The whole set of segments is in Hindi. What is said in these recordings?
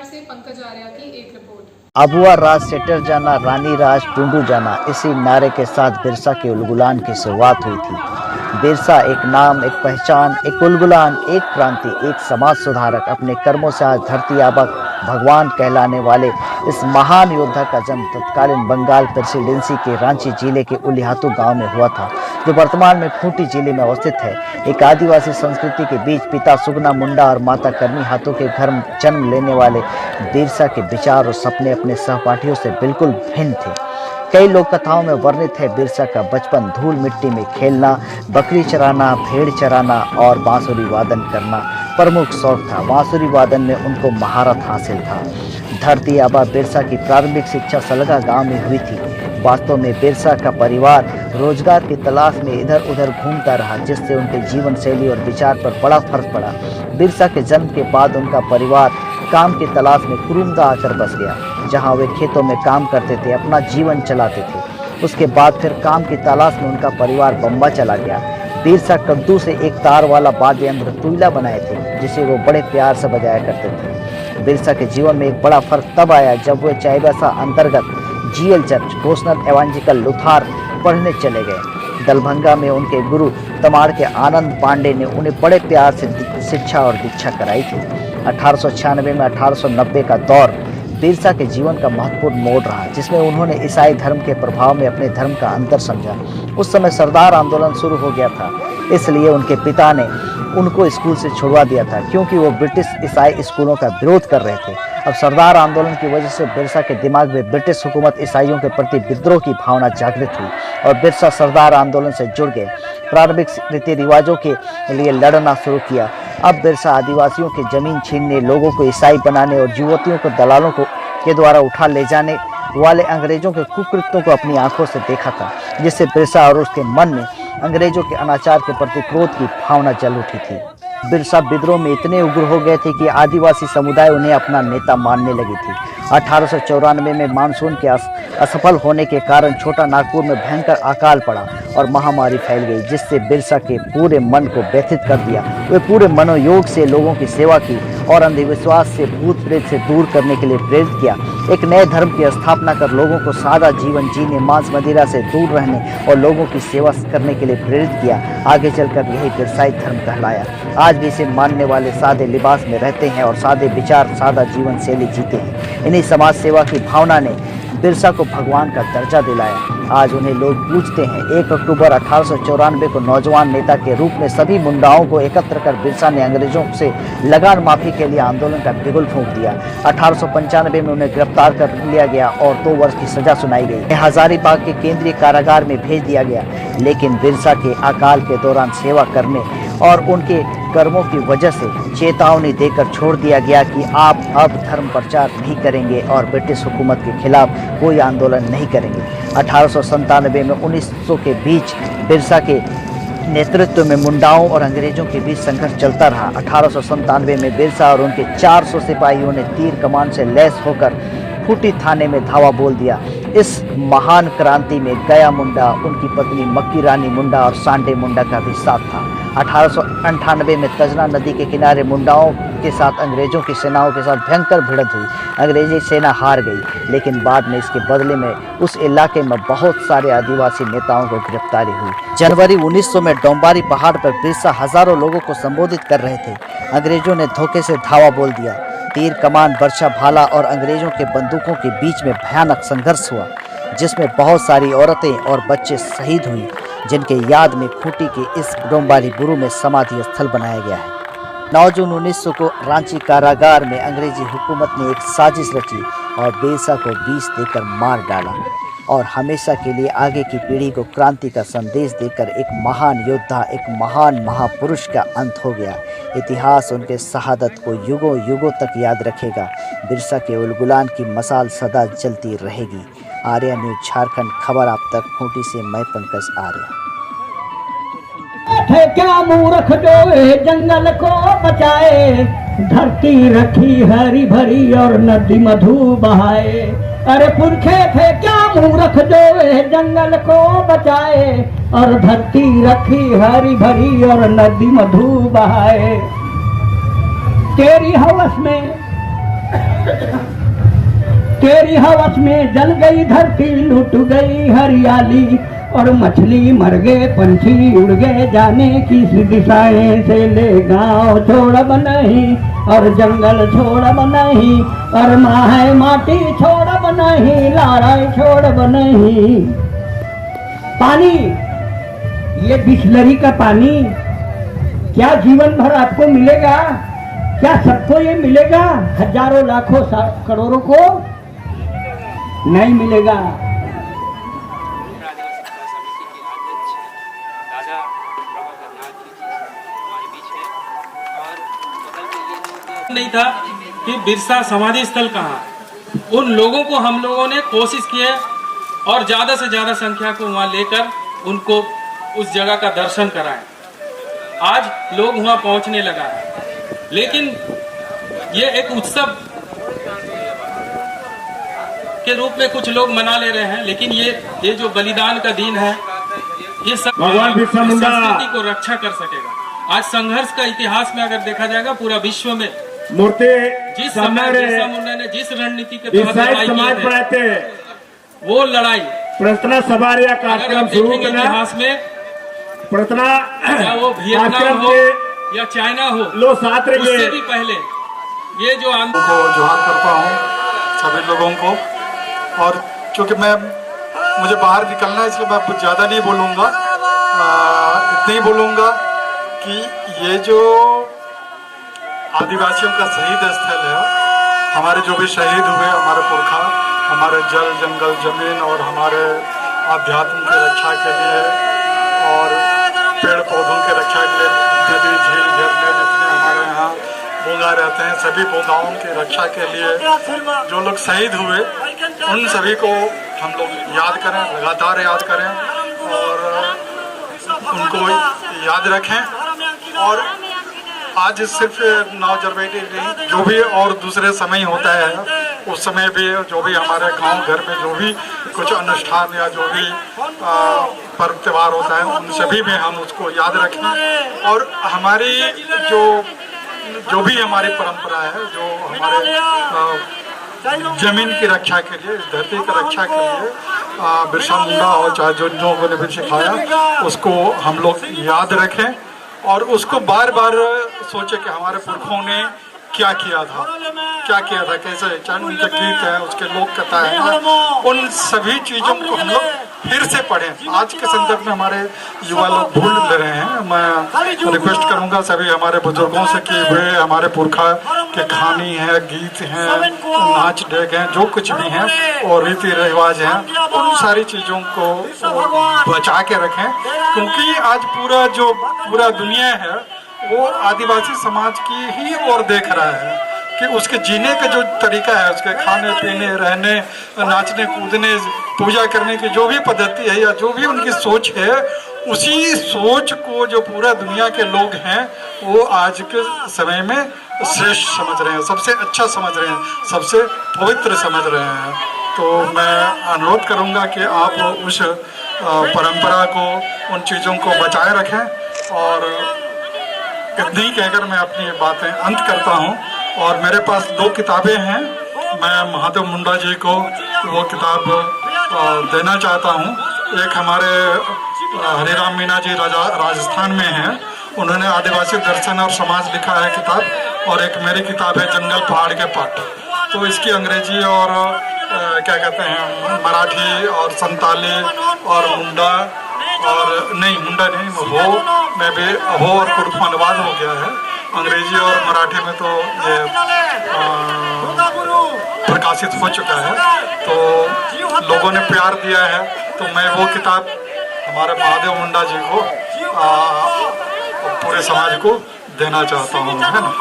से पंकज आर्या की एक रिपोर्ट। अबुआ राज सेटर जाना, रानी राज टूंडू जाना, इसी नारे के साथ बिरसा के उलगुलान की शुरुआत हुई थी। बिरसा एक नाम, एक पहचान, एक उलगुलान, एक क्रांति, एक समाज सुधारक। अपने कर्मों से आज धरती आबा भगवान कहलाने वाले इस महान योद्धा का जन्म तत्कालीन बंगाल प्रेसिडेंसी के रांची जिले के उलिहातू गांव में हुआ था, जो वर्तमान में खूंटी जिले में अवस्थित है। एक आदिवासी संस्कृति के बीच पिता सुगना मुंडा और माता कर्मी हाथों के घर जन्म लेने वाले बिरसा के विचार और सपने अपने सहपाठियों से बिल्कुल भिन्न थे। कई लोक कथाओं में वर्णित है बिरसा का बचपन धूल मिट्टी में खेलना, बकरी चराना, भेड़ चराना और बांसुरी वादन करना प्रमुख शौक था। बांसुरी वादन में उनको महारत हासिल था। धरती आबा बिरसा की प्रारंभिक शिक्षा सलगा गांव में हुई थी। वास्तव में बिरसा का परिवार रोजगार की तलाश में इधर उधर घूमता रहा, जिससे उनके जीवन शैली और विचार पर बड़ा फर्क पड़ा। बिरसा के जन्म के बाद उनका परिवार काम की तलाश में कुरुमदा आकर बस गया, जहां वे खेतों में काम करते थे, अपना जीवन चलाते थे। उसके बाद फिर काम की तलाश में उनका परिवार बम्बा चला गया। बिरसा कद्दू से एक तार वाला वाद्य यंत्र तुइला बनाए थे, जिसे वो बड़े प्यार से बजाया करते थे। बिरसा के जीवन में एक बड़ा फर्क तब आया जब वे चाईबासा अंतर्गत जीएल चर्च घोषणा एवांजिकल लुथार पढ़ने चले गए। दलभंगा में उनके गुरु तमाड़ के आनंद पांडे ने उन्हें बड़े प्यार से शिक्षा और दीक्षा कराई थी। 1896 में 1890 का दौर बिरसा के जीवन का महत्वपूर्ण मोड़ रहा, जिसमें उन्होंने ईसाई धर्म के प्रभाव में अपने धर्म का अंतर समझा। उस समय सरदार आंदोलन शुरू हो गया था, इसलिए उनके पिता ने उनको स्कूल से छुड़वा दिया था, क्योंकि वो ब्रिटिश ईसाई स्कूलों का विरोध कर रहे थे। अब सरदार आंदोलन की वजह से बिरसा के दिमाग में ब्रिटिश हुकूमत ईसाइयों के प्रति विद्रोह की भावना जागृत हुई और बिरसा सरदार आंदोलन से जुड़ गए। प्रारंभिक रीति रिवाजों के लिए लड़ना शुरू किया। अब बिरसा आदिवासियों की जमीन छीनने, लोगों को ईसाई बनाने और युवतियों को दलालों के द्वारा उठा ले जाने वाले अंग्रेजों के कुकृत्यों को अपनी आंखों से देखा था, जिससे बिरसा और उसके मन में अंग्रेजों के अनाचार के प्रति क्रोध की भावना जल उठी थी। बिरसा विद्रोह में इतने उग्र हो गए थे कि आदिवासी समुदाय उन्हें अपना नेता मानने लगी थी। 1894 में मानसून के असफल होने के कारण छोटा नागपुर में भयंकर अकाल पड़ा और महामारी फैल गई, जिससे बिरसा के पूरे मन को व्यथित कर दिया। वे पूरे मनोयोग से लोगों की सेवा की और अंधविश्वास से भूत प्रेत से दूर करने के लिए प्रेरित किया। एक नए धर्म की स्थापना कर लोगों को सादा जीवन जीने, मांस मदिरा से दूर रहने और लोगों की सेवा करने के लिए प्रेरित किया। आगे चलकर यही बिरसाई धर्म कहलाया। आज भी इसे मानने वाले सादे लिबास में रहते हैं और सादे विचार, सादा जीवन शैली जीते हैं। इन्हीं समाज सेवा की भावना ने बिरसा को भगवान का दर्जा दिलाया। आज उन्हें लोग पूजते हैं। 1 अक्टूबर 1894 को नौजवान नेता के रूप में सभी मुंडाओं को एकत्र कर बिरसा ने अंग्रेजों से लगान माफी के लिए आंदोलन का बिगुल फूंक दिया। 1895 में उन्हें गिरफ्तार कर लिया गया और 2 वर्ष की सजा सुनाई गई। हजारीबाग के केंद्रीय कारागार में भेज दिया गया, लेकिन बिरसा के अकाल के दौरान सेवा करने और उनके कर्मों की वजह से चेतावनी देकर छोड़ दिया गया कि आप अब धर्म प्रचार नहीं करेंगे और ब्रिटिश हुकूमत के खिलाफ कोई आंदोलन नहीं करेंगे। 1897 में 1900 के बीच बिरसा के नेतृत्व में मुंडाओं और अंग्रेजों के बीच संघर्ष चलता रहा। 1897 में बिरसा और उनके 400 सिपाहियों ने तीर कमान से लैस होकर खूंटी थाने में धावा बोल दिया। इस महान क्रांति में गया मुंडा, उनकी पत्नी मक्की रानी मुंडा और सांडे मुंडा का भी साथ था। 1898 में तजना नदी के किनारे मुंडाओं के साथ अंग्रेजों की सेनाओं के साथ भयंकर भिड़ंत हुई। अंग्रेजी सेना हार गई, लेकिन बाद में इसके बदले में उस इलाके में बहुत सारे आदिवासी नेताओं को गिरफ्तारी हुई। जनवरी 1900 में डोंबारी पहाड़ पर बिरसा हजारों लोगों को संबोधित कर रहे थे। अंग्रेजों ने धोखे से धावा बोल दिया। तीर कमान, बर्छा भाला और अंग्रेजों के बंदूकों के बीच में भयानक संघर्ष हुआ, जिसमें बहुत सारी औरतें और बच्चे शहीद हुए, जिनके याद में खूंटी के इस डोंबारी गुरु में समाधि स्थल बनाया गया है। 9 जून 1900 को रांची कारागार में अंग्रेजी हुकूमत ने एक साजिश रची और बिरसा को विष देकर मार डाला और हमेशा के लिए आगे की पीढ़ी को क्रांति का संदेश देकर एक महान योद्धा, एक महान महापुरुष का अंत हो गया। इतिहास उनके शहादत को युगों युगों तक याद रखेगा। बिरसा के उलगुलान की मसाल सदा जलती रहेगी। आर्या न्यूज झारखंड खबर आप तक खूंटी से मैं पंकज आर्या। थे क्या मूर्ख जो जंगल को बचाए, धरती रखी हरी भरी और नदी मधु बहाए। अरे पुरखे थे क्या मूर्ख जो जंगल को बचाए और धरती रखी हरी भरी और नदी मधु बहाए। तेरी हवस में तेरी हवस में जल गई धरती, लुट गई हरियाली, और मछली मर गए, पंछी उड़ गए, जाने किस दिशाएं से। ले गाँव छोड़ब नहीं और जंगल छोड़ब नहीं, और माँ है माटी छोड़ब नहीं, लड़ाई छोड़ब नहीं। पानी, ये बिस्लरी का पानी क्या जीवन भर आपको मिलेगा? क्या सबको ये मिलेगा? हजारों लाखों करोड़ों को नहीं मिलेगा। नहीं था कि बिरसा समाधि स्थल कहाँ, उन लोगों को हम लोगों ने कोशिश की है और ज़्यादा से ज़्यादा संख्या को वहाँ लेकर उनको उस जगह का दर्शन कराएं। आज लोग वहाँ पहुँचने लगा है, लेकिन ये एक उत्सव के रूप में कुछ लोग मना ले रहे हैं, लेकिन ये जो बलिदान का दिन है, ये सब भगवान बिरसा मुंडा संस्कृति को रक्षा कर सकेगा। आज संघर्ष का इतिहास में अगर देखा जाएगा पूरा विश्व में, मूर्ति जिस समय बिरसा मुंडा ने जिस रणनीति के तहत लड़ाई समाज की पढ़ाते वो लड़ाई प्रार्थना सभा या अगर कार्यक्रम आप शुरू देखेंगे करना, इतिहास में, प्रार्थना या वो वियतनाम कार्यक्रम हो के या चाइना हो, लो साथ उससे रहिए। भी पहले ये जो आंदोलन को जोहार करता हूँ सभी लोगों को। और क्योंकि मुझे बाहर निकलना है, इसलिए मैं कुछ ज़्यादा नहीं बोलूँगा, इतना ही बोलूँगा कि ये जो आदिवासियों का शहीद स्थल है, हमारे जो भी शहीद हुए, हमारे पुरखा, हमारे जल जंगल जमीन और हमारे आध्यात्म की रक्षा के लिए और पेड़ पौधों की रक्षा के लिए, नदी झील झरने जितने हमारे यहाँ बूंदा रहते हैं, सभी बूंदाओं की रक्षा के लिए जो लोग शहीद हुए, उन सभी को हम लोग याद करें, लगातार याद करें और उनको याद रखें। और आज सिर्फ नवजरबेटी नहीं, जो भी और दूसरे समय होता है, उस समय भी जो भी हमारे गांव घर में जो भी कुछ अनुष्ठान या जो भी पर्व त्यौहार होता है, उन सभी में हम उसको याद रखें। और हमारी जो भी हमारी परंपरा है, जो हमारे जमीन की रक्षा के लिए, इस धरती की रक्षा के लिए बिरसा मुंडा और चाहे जो लोगों ने भी सिखाया, उसको हम लोग याद रखें और उसको बार बार सोचे कि हमारे पुरखों ने क्या किया था, कैसे चाहे उनके गीत है, उसके लोक कथा है, उन सभी चीज़ों को हम लोग फिर से पढ़ें। आज के संदर्भ में हमारे युवा लोग भूल रहे हैं। मैं रिक्वेस्ट करूंगा सभी हमारे बुजुर्गों से कि वे हमारे पुरखा के कहानी है, गीत हैं, नाच डेग हैं, जो कुछ भी हैं और रीति रिवाज हैं, उन सारी चीज़ों को बचा के रखें, क्योंकि आज पूरा दुनिया है वो आदिवासी समाज की ही ओर देख रहा है कि उसके जीने का जो तरीका है, उसके खाने पीने, रहने, नाचने कूदने, पूजा करने की जो भी पद्धति है या जो भी उनकी सोच है, उसी सोच को जो पूरा दुनिया के लोग हैं वो आज के समय में श्रेष्ठ समझ रहे हैं, सबसे अच्छा समझ रहे हैं, सबसे पवित्र समझ रहे हैं। तो मैं अनुरोध करूंगा कि आप उस परंपरा को, उन चीज़ों को बचाए रखें। और इतनी ही कहकर मैं अपनी बातें अंत करता हूं। और मेरे पास 2 किताबें हैं, मैं महादेव मुंडा जी को वो किताब देना चाहता हूं। एक हमारे हरिराम मीना जी राजस्थान में हैं, उन्होंने आदिवासी दर्शन और समाज लिखा है किताब, और एक मेरी किताब है जंगल पहाड़ के पट। तो इसकी अंग्रेजी और क्या कहते हैं मराठी और संताली और मुंडा और मुंडा नहीं, हो में भी हो और कुर्फ अनुवाद हो गया है। अंग्रेजी और मराठी में तो ये प्रकाशित हो चुका है, तो लोगों ने प्यार दिया है। तो मैं वो किताब हमारे महादेव मुंडा जी को पूरे समाज को देना चाहता हूँ, है ना।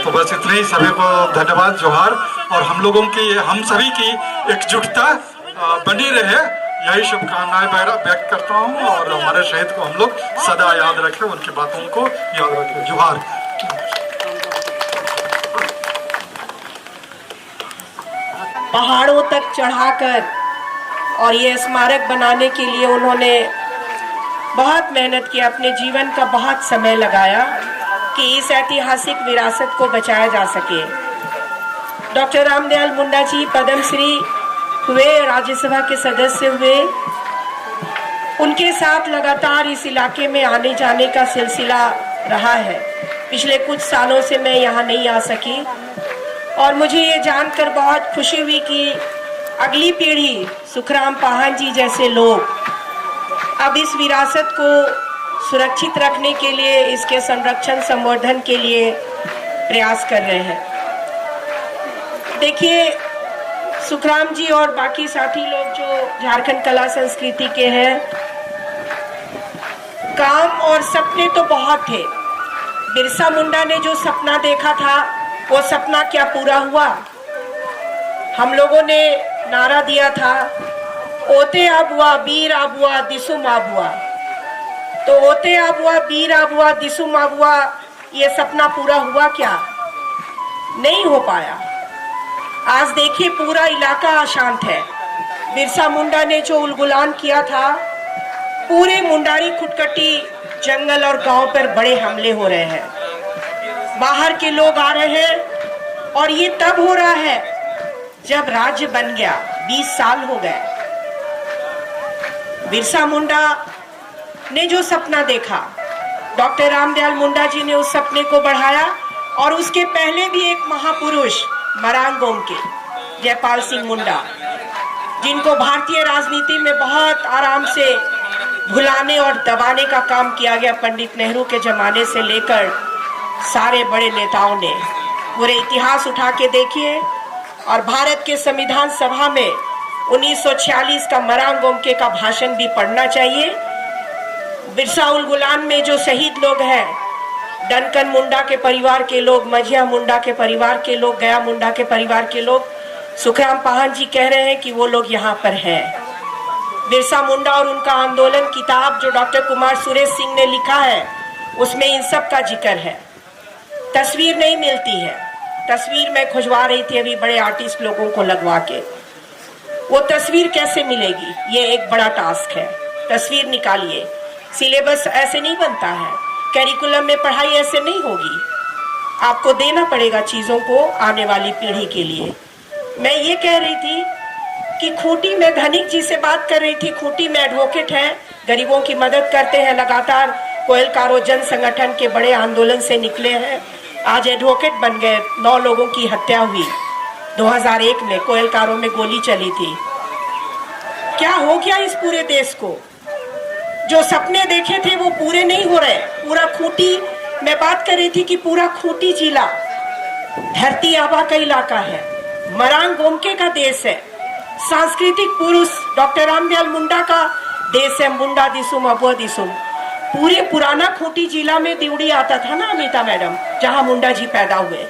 तो बस इतने ही, सभी को धन्यवाद, जोहार। और हम लोगों की, हम सभी की एकजुटता बनी रहे, यही शुभकामनाएं व्यक्त करता हूँ। और हमारे शहीद को हम लोग सदा याद रखें, उनकी बातों को याद रखें। जोहार। पहाड़ों तक चढ़ाकर और ये स्मारक बनाने के लिए उन्होंने बहुत मेहनत की, अपने जीवन का बहुत समय लगाया कि इस ऐतिहासिक विरासत को बचाया जा सके। डॉक्टर रामदयाल मुंडा जी पद्मश्री हुए, राज्यसभा के सदस्य हुए। उनके साथ लगातार इस इलाके में आने जाने का सिलसिला रहा है। पिछले कुछ सालों से मैं यहाँ नहीं आ सकी और मुझे ये जानकर बहुत खुशी हुई कि अगली पीढ़ी, सुखराम पाहन जी जैसे लोग अब इस विरासत को सुरक्षित रखने के लिए, इसके संरक्षण संवर्धन के लिए प्रयास कर रहे हैं। देखिए, सुखराम जी और बाकी साथी लोग जो झारखंड कला संस्कृति के हैं, काम और सपने तो बहुत थे। बिरसा मुंडा ने जो सपना देखा था वो सपना क्या पूरा हुआ? हम लोगों ने नारा दिया था, ओते आबुआ बीर आबुआ दिसुम आबुआ। तो ओते आबुआ बीर आबुआ दिसुम आबुआ, ये सपना पूरा हुआ क्या? नहीं हो पाया। आज देखिए, पूरा इलाका अशांत है। बिरसा मुंडा ने जो उलगुलान किया था, पूरे मुंडारी खुटकटी जंगल और गांव पर बड़े हमले हो रहे हैं। बाहर के लोग आ रहे हैं और ये तब हो रहा है जब राज्य बन गया। 20 साल हो गए। बिरसा मुंडा ने जो सपना देखा, डॉक्टर रामदयाल मुंडा जी ने उस सपने को बढ़ाया। और उसके पहले भी एक महापुरुष मरांग गोम के जयपाल सिंह मुंडा, जिनको भारतीय राजनीति में बहुत आराम से भुलाने और दबाने का काम किया गया, पंडित नेहरू के जमाने से लेकर सारे बड़े नेताओं ने। पूरे इतिहास उठा के देखिए और भारत के संविधान सभा में 1946 का मरांग गोमके का भाषण भी पढ़ना चाहिए। बिरसा उलगुलान में जो शहीद लोग हैं, डनकन मुंडा के परिवार के लोग, मझिया मुंडा के परिवार के लोग, गया मुंडा के परिवार के लोग, सुखराम पाहन जी कह रहे हैं कि वो लोग यहाँ पर हैं। बिरसा मुंडा और उनका आंदोलन किताब जो डॉक्टर कुमार सुरेश सिंह ने लिखा है, उसमें इन सब का जिक्र है। तस्वीर नहीं मिलती है। तस्वीर मैं खुजवा रही थी अभी बड़े आर्टिस्ट लोगों को लगवा के। वो तस्वीर कैसे मिलेगी? ये एक बड़ा टास्क है। तस्वीर निकालिए। सिलेबस ऐसे नहीं बनता है, करिकुलम में पढ़ाई ऐसे नहीं होगी। आपको देना पड़ेगा चीजों को आने वाली पीढ़ी के लिए। मैं ये कह रही थी कि खूंटी में धनिक जी से बात कर रही थी। खूंटी में एडवोकेट हैं, गरीबों की मदद करते हैं लगातार। कोयलकारो जन संगठन के बड़े आंदोलन से निकले हैं, आज एडवोकेट बन गए। 9 लोगों की हत्या हुई 2001 में, कोयलकारो में गोली चली थी। क्या हो गया इस पूरे देश को? जो सपने देखे थे वो पूरे नहीं हो रहे। पूरा खूंटी, मैं बात कर रही थी कि पूरा खूंटी जिला धरती आबा का इलाका है, मरांग गोमके का देश है, सांस्कृतिक पुरुष डॉक्टर रामदयाल मुंडा का देश है। मुंडा दिसुम अबुआ दिसुम। पूरे पुराना खूंटी जिला में दिवड़ी आता था ना अमिता मैडम, जहां मुंडा जी पैदा हुए।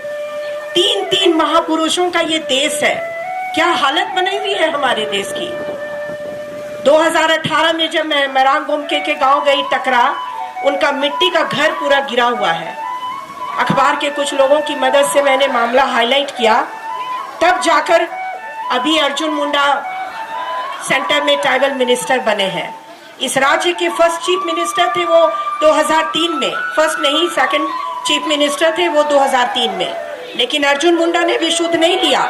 3 महापुरुषों का ये देश है। क्या हालत बनी हुई है हमारे देश की। 2018 में जब मैं मरांग गोमके के गांव गई टकरा, उनका मिट्टी का घर पूरा गिरा हुआ है। अखबार के कुछ लोगों की मदद से मैंने मामला हाईलाइट किया, तब जाकर अभी अर्जुन मुंडा सेंटर में ट्राइबल मिनिस्टर बने हैं। इस राज्य के फर्स्ट चीफ मिनिस्टर थे वो 2003 में, फर्स्ट नहीं सेकंड चीफ मिनिस्टर थे वो 2003 में। लेकिन अर्जुन मुंडा ने भी शुद्ध नहीं लिया।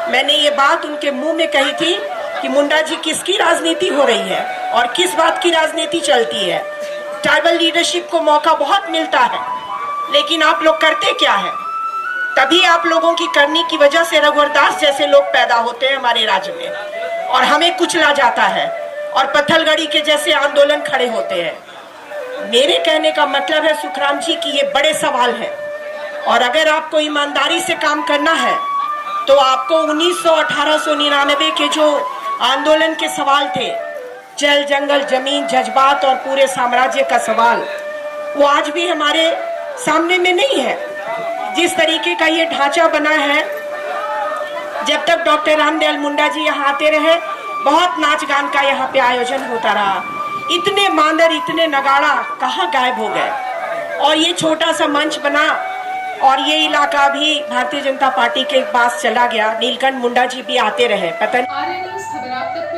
मैंने ये बात उनके मुंह में कही थी कि मुंडा जी, किसकी राजनीति हो रही है और किस बात की राजनीति चलती है? ट्राइबल लीडरशिप को मौका बहुत मिलता है, लेकिन आप लोग करते क्या है? तभी आप लोगों की करनी की वजह से रघुवर दास जैसे लोग पैदा होते हैं हमारे राज्य में और हमें कुचला जाता है और पत्थलगड़ी के जैसे आंदोलन खड़े होते हैं। मेरे कहने का मतलब है सुखराम जी की ये बड़े सवाल है और अगर आपको ईमानदारी से काम करना है तो आपको 1900-1899 के जो आंदोलन के सवाल थे, जल जंगल जमीन जज्बात और पूरे साम्राज्य का सवाल, वो आज भी हमारे सामने में नहीं है। जिस तरीके का ये ढांचा बना है, जब तक डॉक्टर रामदयाल मुंडा जी यहाँ आते रहे, बहुत नाच गान का यहाँ पे आयोजन होता रहा। इतने मांदर, इतने नगाड़ा कहाँ गायब हो गए और ये छोटा सा मंच बना और ये इलाका भी भारतीय जनता पार्टी के पास चला गया। नीलकंठ मुंडा जी भी आते रहे, पता नहीं। आर्य न्यूज़ खबर आप तक